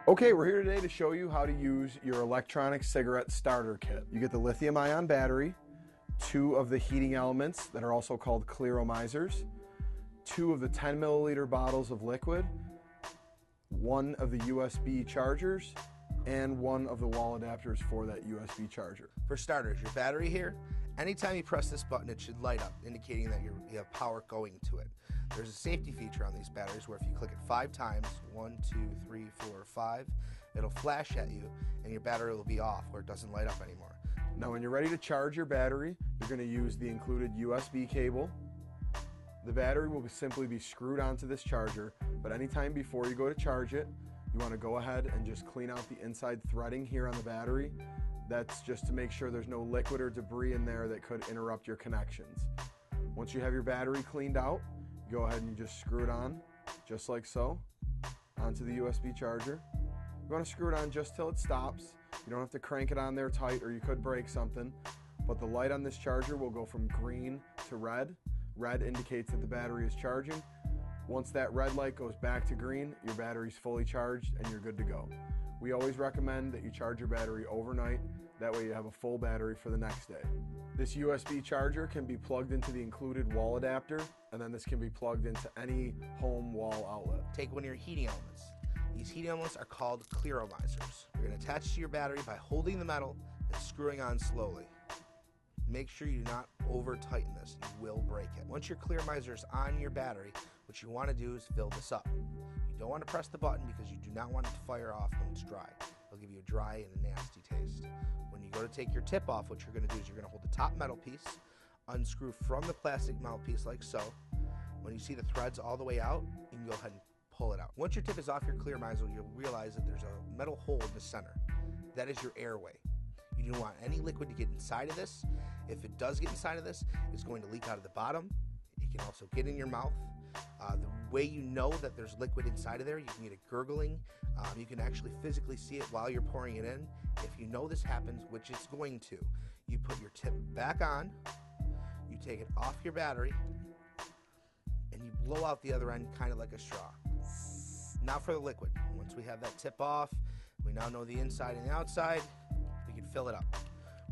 Okay, we're here today to show you how to use your electronic cigarette starter kit. You get the lithium-ion battery, 2 of the heating elements that are also called clearomizers, 2 of the 10 milliliter bottles of liquid, 1 of the USB chargers, and 1 of the wall adapters for that USB charger. For starters, your battery here, anytime you press this button, it should light up, indicating that you have power going to it. There's a safety feature on these batteries where if you click it 5 times, 1, 2, 3, 4, 5, it'll flash at you and your battery will be off where it doesn't light up anymore. Now when you're ready to charge your battery, you're going to use the included USB cable. The battery will simply be screwed onto this charger, but anytime before you go to charge it, you want to go ahead and just clean out the inside threading here on the battery. That's just to make sure there's no liquid or debris in there that could interrupt your connections. Once you have your battery cleaned out, you go ahead and you just screw it on, just like so, onto the USB charger. You want to screw it on just till it stops. You don't have to crank it on there tight or you could break something, but the light on this charger will go from green to red. Red indicates that the battery is charging. Once that red light goes back to green, your battery's fully charged and you're good to go. We always recommend that you charge your battery overnight. That way you have a full battery for the next day. This USB charger can be plugged into the included wall adapter, and then this can be plugged into any home wall outlet. Take one of your heating elements. These heating elements are called clearomizers. You're going to attach to your battery by holding the metal and screwing on slowly. Make sure you do not over tighten this, you will break it. Once your clearomizer is on your battery, what you want to do is fill this up. You don't want to press the button because you do not want it to fire off when it's dry. It'll give you a dry and a nasty taste. When you go to take your tip off, what you're going to do is you're going to hold the top metal piece, unscrew from the plastic mouthpiece like so. When you see the threads all the way out, you can go ahead and pull it out. Once your tip is off your clearomizer, you'll realize that there's a metal hole in the center. That is your airway. You don't want any liquid to get inside of this. If it does get inside of this, it's going to leak out of the bottom. It can also get in your mouth. The way you know that there's liquid inside of there, you can get it gurgling. You can actually physically see it while you're pouring it in. If you know this happens, which it's going to, you put your tip back on, you take it off your battery, and you blow out the other end kind of like a straw. Now for the liquid. Once we have that tip off, we now know the inside and the outside, we can fill it up.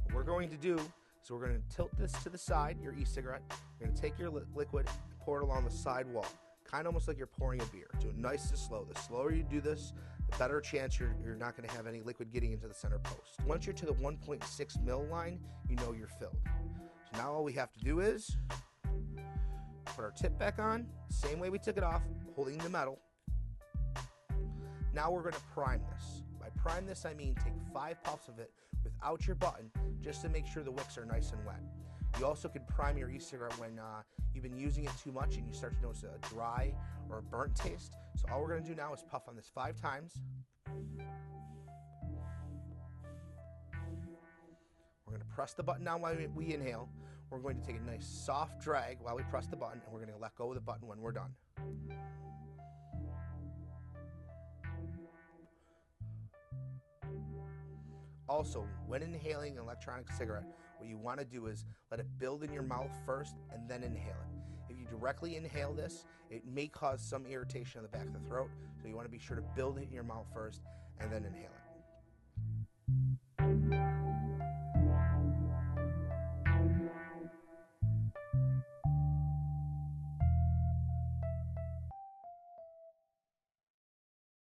What we're going to do is we're going to tilt this to the side, your e-cigarette. You're going to take your liquid and pour it along the side wall, kind of almost like you're pouring a beer. Do it nice and slow. The slower you do this, the better chance you're not going to have any liquid getting into the center post. Once you're to the 1.6 mil line, you know you're filled. So now all we have to do is put our tip back on, same way we took it off, holding the metal. Now we're going to prime this. By prime this, I mean take 5 puffs of it without your button, just to make sure the wicks are nice and wet. You also can prime your e-cigarette when you've been using it too much and you start to notice a dry or a burnt taste. So all we're going to do now is puff on this 5 times. We're going to press the button down while we inhale. We're going to take a nice soft drag while we press the button, and we're going to let go of the button when we're done. Also, when inhaling an electronic cigarette, what you want to do is let it build in your mouth first and then inhale it. If you directly inhale this, it may cause some irritation on the back of the throat, so you want to be sure to build it in your mouth first and then inhale it.